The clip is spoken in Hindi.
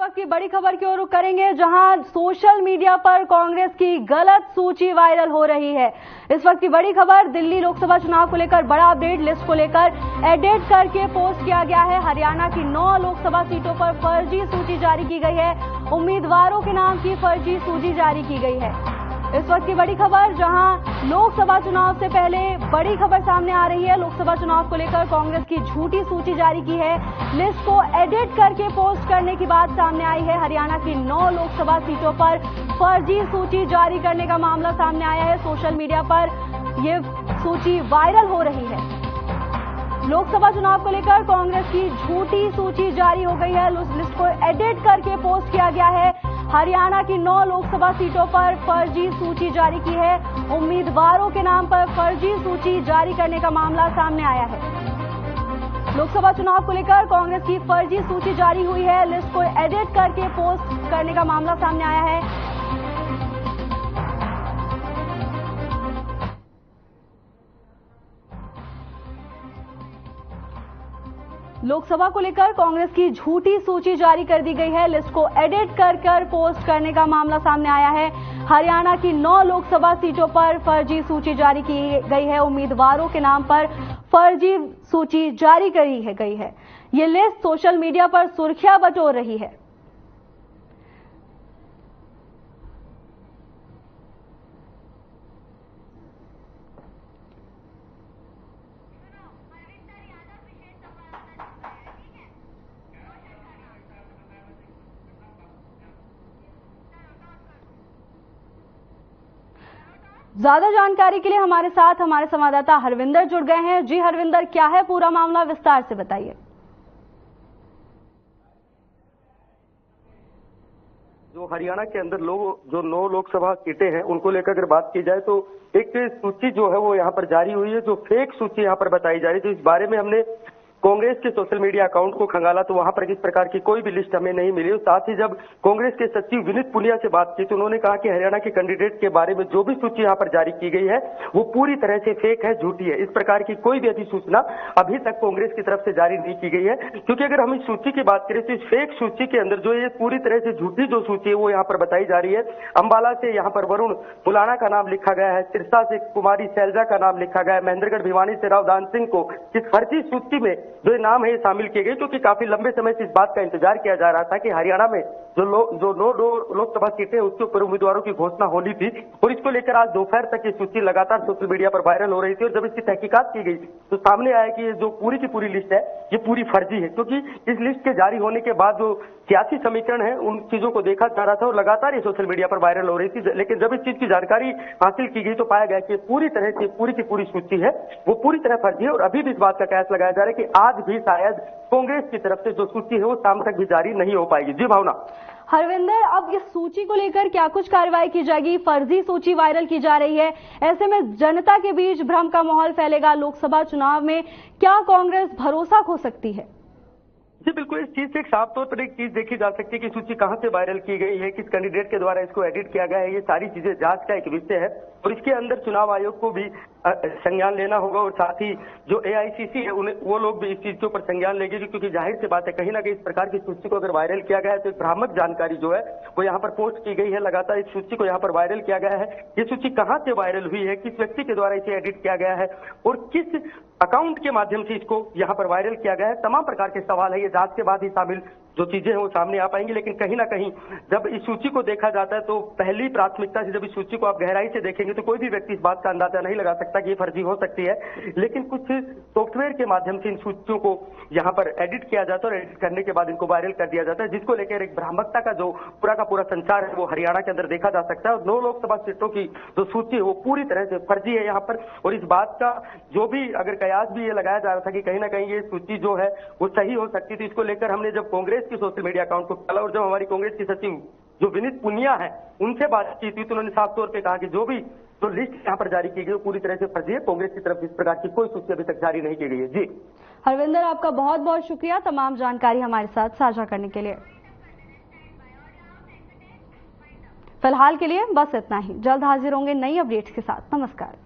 वक्त की बड़ी खबर की ओर रुख करेंगे, जहां सोशल मीडिया पर कांग्रेस की गलत सूची वायरल हो रही है। इस वक्त की बड़ी खबर, दिल्ली लोकसभा चुनाव को लेकर बड़ा अपडेट। लिस्ट को लेकर एडिट करके पोस्ट किया गया है। हरियाणा की 9 लोकसभा सीटों पर फर्जी सूची जारी की गई है। उम्मीदवारों के नाम की फर्जी सूची जारी की गई है। इस वक्त की बड़ी खबर, जहां लोकसभा चुनाव से पहले बड़ी खबर सामने आ रही है। लोकसभा चुनाव को लेकर कांग्रेस की झूठी सूची जारी की है। लिस्ट को एडिट करके पोस्ट करने की बात सामने आई है। हरियाणा की 9 लोकसभा सीटों पर फर्जी सूची जारी करने का मामला सामने आया है। सोशल मीडिया पर यह सूची वायरल हो रही है। लोकसभा चुनाव को लेकर कांग्रेस की झूठी सूची जारी हो गई है। लिस्ट को एडिट करके पोस्ट किया गया है। हरियाणा की 9 लोकसभा सीटों पर फर्जी सूची जारी की है। उम्मीदवारों के नाम पर फर्जी सूची जारी करने का मामला सामने आया है। लोकसभा चुनाव को लेकर कांग्रेस की फर्जी सूची जारी हुई है। लिस्ट को एडिट करके पोस्ट करने का मामला सामने आया है। लोकसभा को लेकर कांग्रेस की झूठी सूची जारी कर दी गई है। लिस्ट को एडिट कर पोस्ट करने का मामला सामने आया है। हरियाणा की 9 लोकसभा सीटों पर फर्जी सूची जारी की गई है। उम्मीदवारों के नाम पर फर्जी सूची जारी करी गई है। ये लिस्ट सोशल मीडिया पर सुर्खियां बटोर रही है। ज्यादा जानकारी के लिए हमारे साथ हमारे संवाददाता हरविंदर जुड़ गए हैं। जी हरविंदर, क्या है पूरा मामला, विस्तार से बताइए। जो हरियाणा के अंदर जो 9 लोकसभा सीटें हैं उनको लेकर अगर बात की जाए तो एक सूची जो है वो यहाँ पर जारी हुई है, जो फेक सूची यहाँ पर बताई जा रही है। तो इस बारे में हमने कांग्रेस के सोशल मीडिया अकाउंट को खंगाला तो वहां पर किस प्रकार की कोई भी लिस्ट हमें नहीं मिली। साथ ही जब कांग्रेस के सचिव विनीत पुनिया से बात की तो उन्होंने कहा कि हरियाणा के कैंडिडेट के बारे में जो भी सूची यहाँ पर जारी की गई है वो पूरी तरह से फेक है, झूठी है। इस प्रकार की कोई भी अधिसूचना अभी तक कांग्रेस की तरफ से जारी नहीं की गई है। क्योंकि अगर हम इस सूची की बात करें तो इस फेक सूची के अंदर जो ये पूरी तरह से झूठी जो सूची है वो यहाँ पर बताई जा रही है। अंबाला से यहाँ पर वरुण मुलाना का नाम लिखा गया है, सिरसा से कुमारी शैलजा का नाम लिखा गया है, महेंद्रगढ़ भिवानी से राव दान सिंह को इस फर्जी सूची में जो नाम है शामिल किए गए। क्योंकि काफी लंबे समय से इस बात का इंतजार किया जा रहा था कि हरियाणा में जो 9 लोकसभा सीटें उसके ऊपर उम्मीदवारों की घोषणा होनी थी और इसको लेकर आज दोपहर तक ये सूची लगातार सोशल मीडिया पर वायरल हो रही थी। और जब इसकी तहकीकात की गई तो सामने आया कि ये जो पूरी की पूरी लिस्ट है ये पूरी फर्जी है। क्योंकि इस लिस्ट के जारी होने के बाद जो सियासी समीकरण है उन चीजों को देखा जा रहा था और लगातार ये सोशल मीडिया पर वायरल हो रही थी। लेकिन जब इस चीज की जानकारी हासिल की गई तो पाया गया कि पूरी तरह से पूरी की पूरी सूची है वो पूरी तरह फर्जी है। और अभी भी इस बात का कयास लगाया जा रहा है कि आज भी शायद कांग्रेस की तरफ से जो सूची है वो शाम तक भी जारी नहीं हो पाएगी। जी भावना। हरविंदर, अब इस सूची को लेकर क्या कुछ कार्रवाई की जाएगी? फर्जी सूची वायरल की जा रही है, ऐसे में जनता के बीच भ्रम का माहौल फैलेगा। लोकसभा चुनाव में क्या कांग्रेस भरोसा खो सकती है? जी बिल्कुल, इस चीज से एक साफ तौर पर एक चीज देखी जा सकती है कि सूची कहां से वायरल की गई है, किस कैंडिडेट के द्वारा इसको एडिट किया गया है। ये सारी चीजें जांच का एक विषय है और इसके अंदर चुनाव आयोग को भी संज्ञान लेना होगा और साथ ही जो एआईसीसी है वो लोग भी इस चीज के ऊपर संज्ञान लेंगे। क्योंकि जाहिर सी बात है कहीं ना कहीं इस प्रकार की सूची को अगर वायरल किया गया है तो एक भ्रामक जानकारी जो है वो यहाँ पर पोस्ट की गई है। लगातार इस सूची को यहाँ पर वायरल किया गया है। ये सूची कहाँ से वायरल हुई है, किस व्यक्ति के द्वारा इसे एडिट किया गया है और किस अकाउंट के माध्यम से इसको यहाँ पर वायरल किया गया है, तमाम प्रकार के सवाल है। ये जांच के बाद ही शामिल जो चीजें हैं वो सामने आ पाएंगी। लेकिन कहीं ना कहीं जब इस सूची को देखा जाता है तो पहली प्राथमिकता से जब इस सूची को आप गहराई से देखेंगे तो कोई भी व्यक्ति इस बात का अंदाजा नहीं लगा सकता कि ये फर्जी हो सकती है। लेकिन कुछ सॉफ्टवेयर के माध्यम से इन सूचियों को यहाँ पर एडिट किया जाता है और एडिट करने के बाद इनको वायरल कर दिया जाता है, जिसको लेकर एक भ्रामकता का जो पूरा का पूरा संचार है वो हरियाणा के अंदर देखा जा सकता है। और 9 लोकसभा सीटों की जो सूची है वो पूरी तरह से फर्जी है यहाँ पर। और इस बात का जो भी अगर कयास भी ये लगाया जा रहा था कि कहीं ना कहीं ये सूची जो है वो सही हो सकती थी, इसको लेकर हमने जब कांग्रेस की सोशल मीडिया अकाउंट को खोला और जब हमारी कांग्रेस की सचिव जो विनीत पुनिया है उनसे बात की थी तो उन्होंने साफ तौर पे कहा कि जो भी जो लिस्ट यहाँ पर जारी की गई पूरी तरह से फर्जी है। कांग्रेस की तरफ इस प्रकार की कोई सूची अभी तक जारी नहीं की गई है। जी हरविंदर, आपका बहुत बहुत शुक्रिया तमाम जानकारी हमारे साथ साझा करने के लिए। फिलहाल के लिए बस इतना ही। जल्द हाजिर होंगे नई अपडेट्स के साथ। नमस्कार।